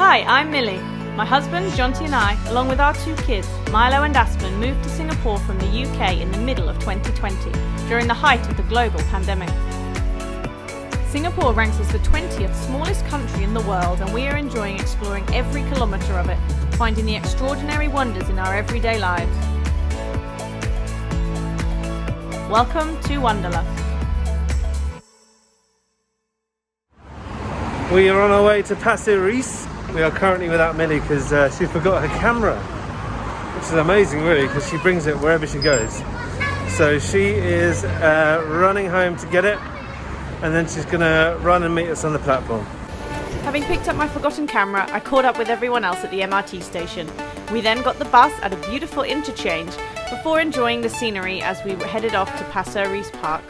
Hi, I'm Millie. My husband, Jonty, and I, along with our 2 kids, Milo and Aspen, moved to Singapore from the UK in the middle of 2020, during the height of the global pandemic. Singapore ranks as the 20th smallest country in the world, and we are enjoying exploring every kilometre of it, finding the extraordinary wonders in our everyday lives. Welcome to Wanderlust. We are on our way to Pasir Ris. We are currently without Millie because she forgot her camera, which is amazing really, because she brings it wherever she goes. So she is running home to get it, and then she's gonna run and meet us on the platform. Having picked up my forgotten camera, I caught up with everyone else at the MRT station. We then got the bus at a beautiful interchange before enjoying the scenery as we headed off to Pasir Ris Park.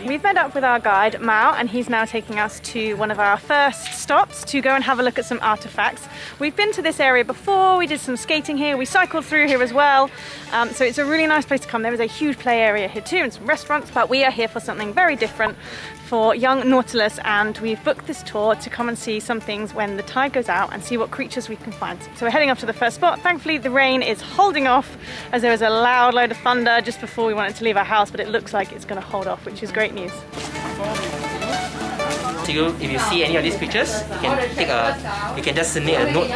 We've met up with our guide, Mao, and he's now taking us to one of our first stops to go and have a look at some artifacts. We've been to this area before, we did some skating here, we cycled through here as well, so it's a really nice place to come. There is a huge play area here too and some restaurants, but we are here for something very different for Young Nautilus, and we've booked this tour to come and see some things when the tide goes out and see what creatures we can find. So we're heading off to the first spot. Thankfully the rain is holding off, as there was a loud load of thunder just before we wanted to leave our house, but it looks like it's going to hold off, which is great news. So if you see any of these pictures, you can just make a note.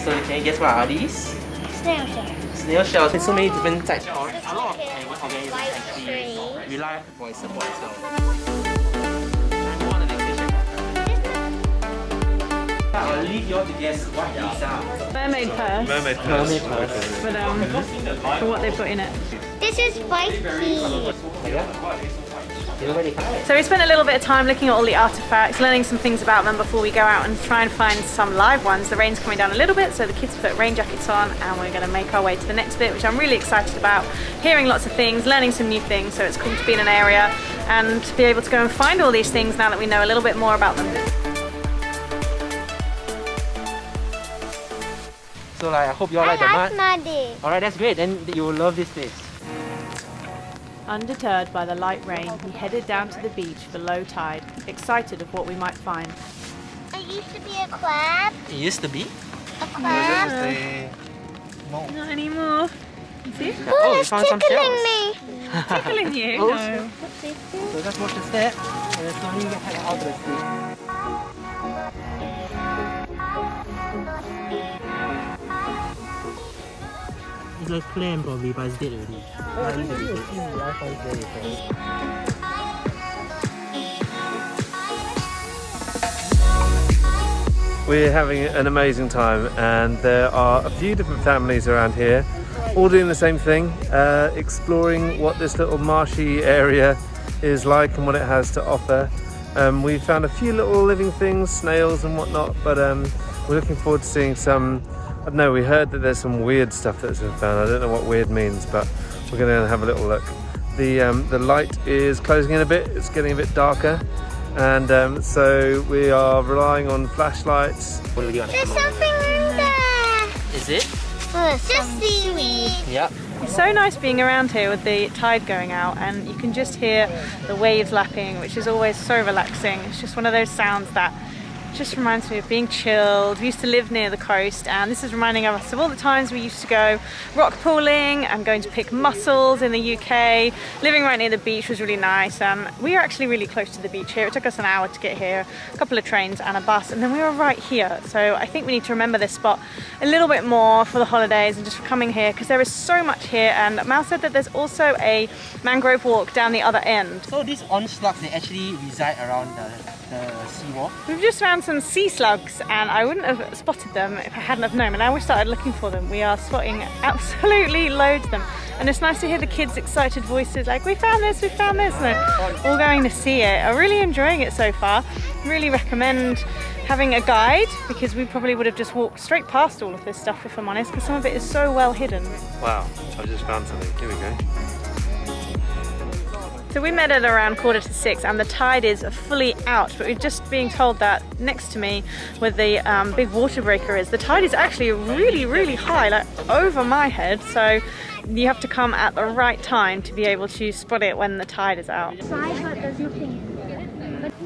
So can you guess what are these? Snail shell. Snail shells. There's so many different types. A lot of organisms actually rely for support as well. I'll leave you all to guess what these are. Mermaid purse. Mermaid purse. But for what they've got in it. This is spiky. So we spent a little bit of time looking at all the artifacts, learning some things about them before we go out and try and find some live ones. The rain's coming down a little bit, so the kids put rain jackets on, and we're going to make our way to the next bit, which I'm really excited about. Hearing lots of things, learning some new things, so it's cool to be in an area and to be able to go and find all these things now that we know a little bit more about them. So I hope you all like the mud. Muddy. Alright, that's great. Then you will love this place. Undeterred by the light rain, we headed down to the beach for low tide, excited of what we might find. It used to be a crab. It used to be. A crab. Not anymore. You see? Oh, you found some shells. Me. Tickling you? Oh. No. So just watch the step and then slowly head out to the sea. It's like clam probably, but it's dead already. We're having an amazing time, and there are a few different families around here, all doing the same thing, exploring what this little marshy area is like and what it has to offer. We found a few little living things, snails and whatnot, but we're looking forward to seeing some. I don't know, we heard that there's some weird stuff that's been found. I don't know what weird means, but we're going to have a little look. The light is closing in a bit, it's getting a bit darker, and so we are relying on flashlights. There's something in there. Is it? Just seaweed. Yeah. It's so nice being around here with the tide going out, and you can just hear the waves lapping, which is always so relaxing. It's just one of those sounds that just reminds me of being chilled. We used to live near the coast, and this is reminding us of all the times we used to go rock pooling and going to pick mussels in the UK. Living right near the beach was really nice. We are actually really close to the beach here. It took us an hour to get here, a couple of trains and a bus, and then we were right here. So I think we need to remember this spot a little bit more for the holidays and just for coming here, because there is so much here. And Mal said that there's also a mangrove walk down the other end. So these onslaughts, they actually reside around the seawall. We've just found some sea slugs, and I wouldn't have spotted them if I hadn't have known, and now we started looking for them. We are spotting absolutely loads of them, and it's nice to hear the kids' excited voices like, we found this, and they're all going to see it. I'm really enjoying it so far. Really recommend having a guide, because we probably would have just walked straight past all of this stuff, if I'm honest, because some of it is so well hidden. Wow, I just found something. Here we go. So we met at around 6:15, and the tide is fully out, but we're just being told that next to me where the big water breaker is, the tide is actually really, really high, like over my head, so you have to come at the right time to be able to spot it when the tide is out.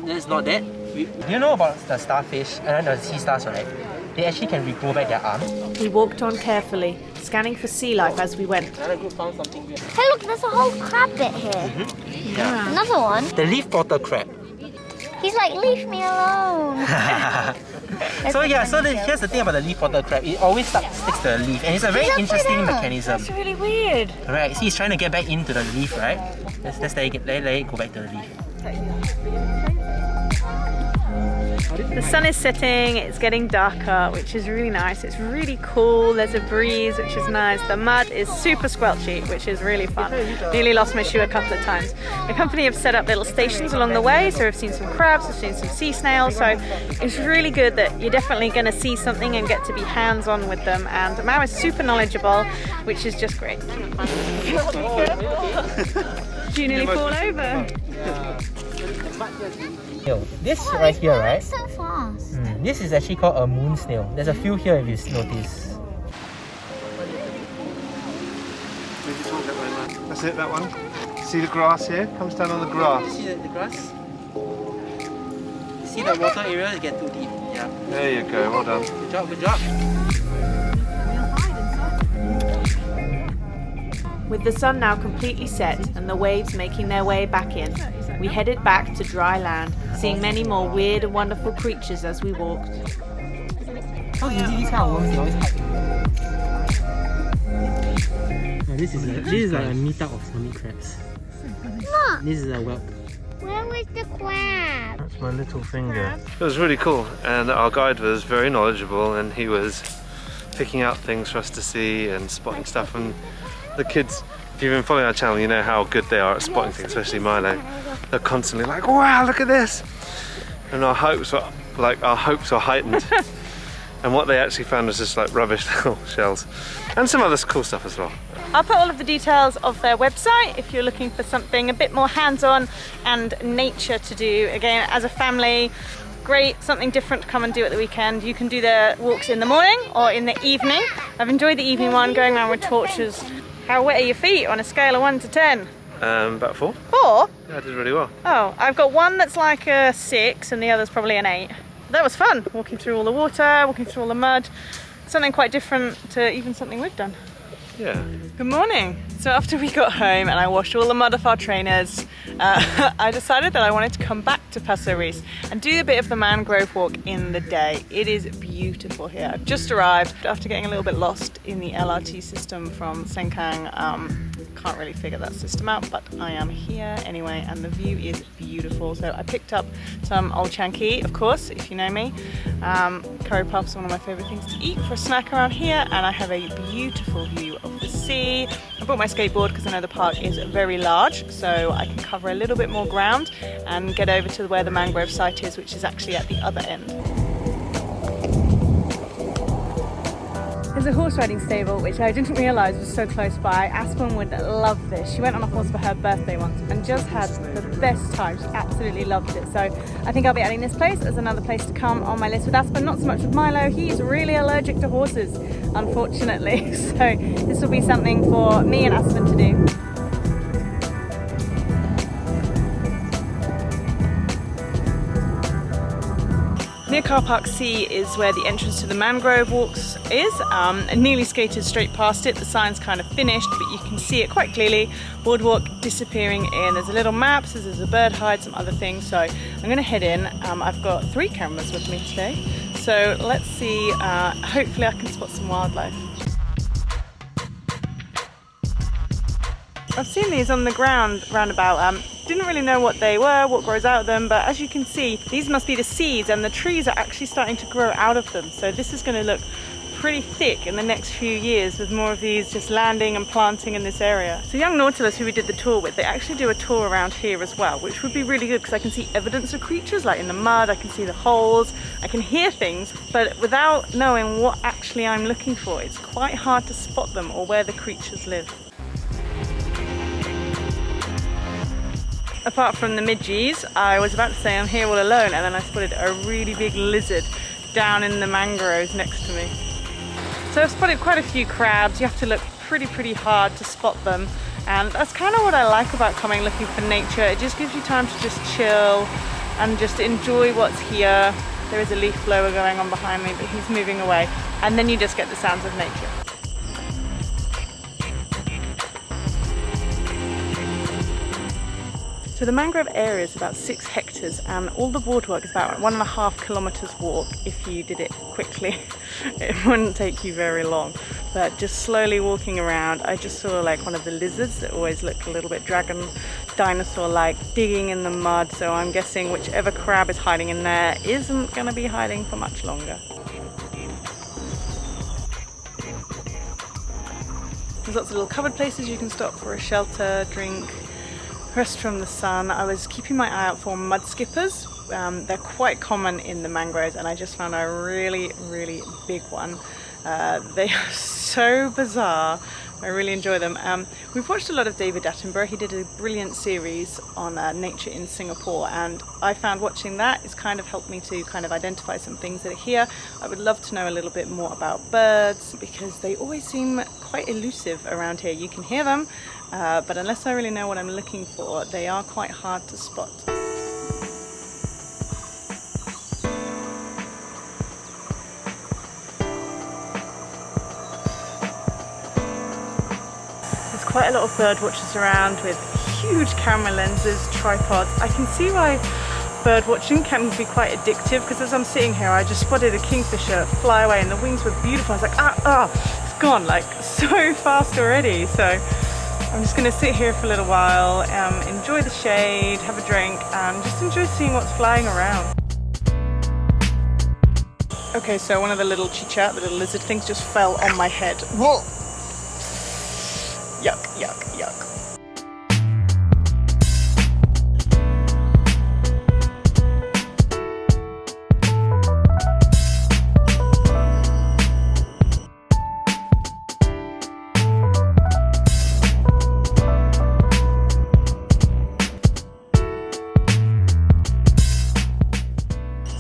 There's not that. You know about the starfish and the sea stars, right? They actually can regrow back their arms. We walked on carefully, scanning for sea life as we went. Another group found something weird. Hey, look, there's a whole crab bit here. Yeah. Another one. The leaf bottle crab. He's like, leave me alone. So yeah, here's the thing about the leaf bottle crab. It always sticks to the leaf, and it's a very interesting mechanism. That's really weird. Right, see, he's trying to get back into the leaf, right? Let's let it go back to the leaf. The sun is setting, it's getting darker, which is really nice. It's really cool, there's a breeze, which is nice. The mud is super squelchy, which is really fun. Nearly lost my shoe a couple of times. The company have set up little stations along the way, so we've seen some crabs, we've seen some sea snails, so it's really good that you're definitely going to see something and get to be hands-on with them. And Mao is super knowledgeable, which is just great. Did you nearly fall over? This right here, right? So fast. This is actually called a moon snail. There's a few here if you notice. That's it, that one. See the grass here? Comes down on the grass. See the grass? See the water area get too deep. Yeah. There you go, well done. Good job, good job. With the sun now completely set and the waves making their way back in, we headed back to dry land, seeing many more weird and wonderful creatures as we walked. Oh, usually these kind of worms, they always hide. Yeah, this is like a meetup of hermit crabs. Look, This is a whelk. where was the crab? That's my little finger. It was really cool, and our guide was very knowledgeable, and he was picking out things for us to see and spotting stuff. And the kids, if you've been following our channel, you know how good they are at spotting things, especially Milo. They're constantly like, wow, look at this! And our hopes were heightened. And what they actually found was just like rubbish little shells. And some other cool stuff as well. I'll put all of the details of their website if you're looking for something a bit more hands-on and nature to do. Again, as a family, great, something different to come and do at the weekend. You can do their walks in the morning or in the evening. I've enjoyed the evening one, going around with torches. How wet are your feet on a scale of 1 to 10? About 4. 4? Yeah, I did really well. Oh, I've got one that's like a 6 and the other's probably an 8. That was fun, walking through all the water, walking through all the mud. Something quite different to even something we've done. Yeah. Good morning. So after we got home and I washed all the mud off our trainers, I decided that I wanted to come back to Pasir Ris and do a bit of the mangrove walk in the day. It is beautiful here. I've just arrived after getting a little bit lost in the LRT system from Sengkang. Can't really figure that system out, but I am here anyway, and the view is beautiful. So I picked up some old chanki, of course, if you know me. Curry puffs are one of my favourite things to eat for a snack around here, and I have a beautiful view of the sea. I brought my skateboard because I know the park is very large, so I can cover a little bit more ground and get over to where the mangrove site is, which is actually at the other end. There's a horse riding stable, which I didn't realise was so close by. Aspen would love this. She went on a horse for her birthday once and just had the best time. She absolutely loved it. So I think I'll be adding this place as another place to come on my list with Aspen. Not so much with Milo. He's really allergic to horses, unfortunately. So this will be something for me and Aspen to do. Near Car Park C is where the entrance to the mangrove walks is. I nearly skated straight past it. The sign's kind of finished, but you can see it quite clearly. Boardwalk disappearing in. There's a little map, says there's a bird hide, some other things. So I'm going to head in. I've got 3 cameras with me today. So let's see, hopefully I can spot some wildlife. I've seen these on the ground roundabout. Didn't really know what they were, what grows out of them, but as you can see, these must be the seeds, and the trees are actually starting to grow out of them. So this is going to look pretty thick in the next few years with more of these just landing and planting in this area. So Young Nautilus, who we did the tour with, they actually do a tour around here as well, which would be really good because I can see evidence of creatures, like in the mud, I can see the holes, I can hear things, but without knowing what actually I'm looking for, it's quite hard to spot them or where the creatures live. Apart from the midges, I was about to say I'm here all alone, and then I spotted a really big lizard down in the mangroves next to me. So I've spotted quite a few crabs. You have to look pretty hard to spot them, and that's kind of what I like about coming looking for nature. It just gives you time to just chill, and just enjoy what's here. There is a leaf blower going on behind me, but he's moving away. And then you just get the sounds of nature. So the mangrove area is about 6 hectares, and all the boardwalk is about 1.5 kilometers walk if you did it quickly. It wouldn't take you very long, but just slowly walking around, I just saw like one of the lizards that always look a little bit dragon dinosaur like digging in the mud, so I'm guessing whichever crab is hiding in there isn't going to be hiding for much longer. There's lots of little covered places you can stop for a shelter, drink, rest from the sun. I was keeping my eye out for mud skippers. They're quite common in the mangroves, and I just found a really big one. They are so bizarre. I really enjoy them. We've watched a lot of David Attenborough. He did a brilliant series on nature in Singapore, and I found watching that has kind of helped me to kind of identify some things that are here. I would love to know a little bit more about birds, because they always seem quite elusive around here. You can hear them, but unless I really know what I'm looking for, they are quite hard to spot. Quite a lot of bird watchers around with huge camera lenses, tripods. I can see why bird watching can be quite addictive, because as I'm sitting here I just spotted a kingfisher fly away and the wings were beautiful. I was like, it's gone like so fast already. So I'm just going to sit here for a little while, enjoy the shade, have a drink, and just enjoy seeing what's flying around. Okay, so one of the little chicha, the little lizard things, just fell on my head. Whoa! Yuck, yuck, yuck.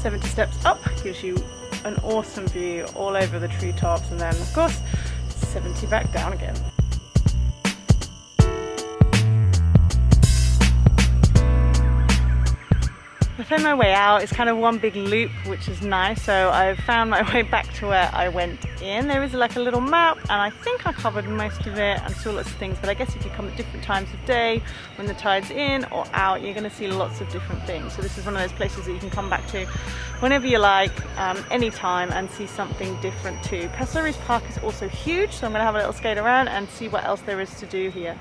"70 steps up" gives you an awesome view all over the treetops, and then of course 70 back down again. I found my way out. It's kind of one big loop, which is nice. So I found my way back to where I went in. There is like a little map, and I think I covered most of it and saw lots of things. But I guess if you come at different times of day, when the tide's in or out, you're going to see lots of different things. So this is one of those places that you can come back to whenever you like, anytime, and see something different too. Pasir Ris Park is also huge, so I'm going to have a little skate around and see what else there is to do here.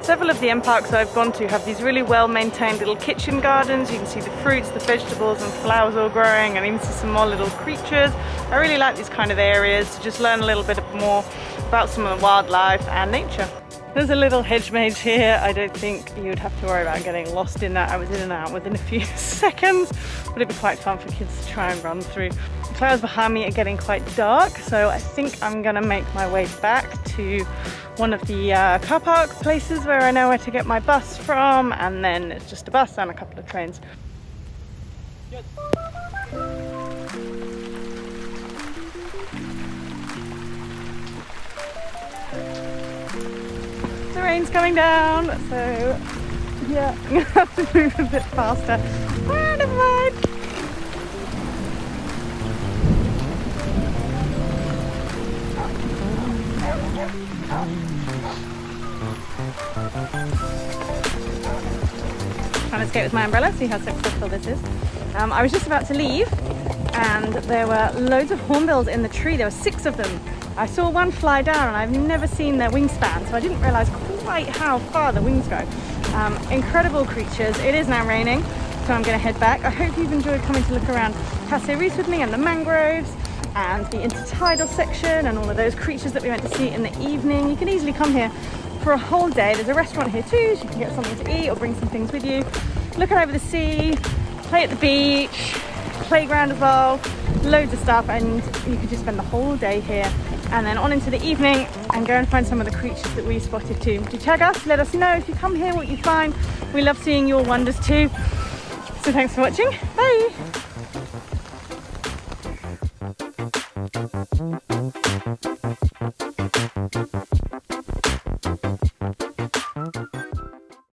Several of the end parks I've gone to have these really well maintained little kitchen gardens. You can see the fruits, the vegetables and flowers all growing, and even see some more little creatures. I really like these kind of areas to just learn a little bit more about some of the wildlife and nature. There's a little hedge maze here. I don't think you'd have to worry about getting lost in that. I was in and out within a few seconds, but it'd be quite fun for kids to try and run through. The clouds behind me are getting quite dark, so I think I'm gonna make my way back to one of the car park places where I know where to get my bus from, and then it's just a bus and a couple of trains. The rain's coming down, so yeah, I'm gonna have to move a bit faster. Ah, never mind. Trying to skate with my umbrella, see how successful this is. I was just about to leave, and there were loads of hornbills in the tree. There were 6 of them. I saw one fly down, and I've never seen their wingspan, so I didn't realise quite how far the wings go. Incredible creatures. It is now raining, so I'm going to head back. I hope you've enjoyed coming to look around Pasir Ris with me, and the mangroves and the intertidal section and all of those creatures that we went to see in the evening. You can easily come here for a whole day. There's a restaurant here too, so you can get something to eat or bring some things with you. Look out over the sea, play at the beach, playground as well, loads of stuff, and you could just spend the whole day here and then on into the evening and go and find some of the creatures that we spotted too. Do tag us, let us know if you come here what you find. We love seeing your wonders too. So thanks for watching, bye!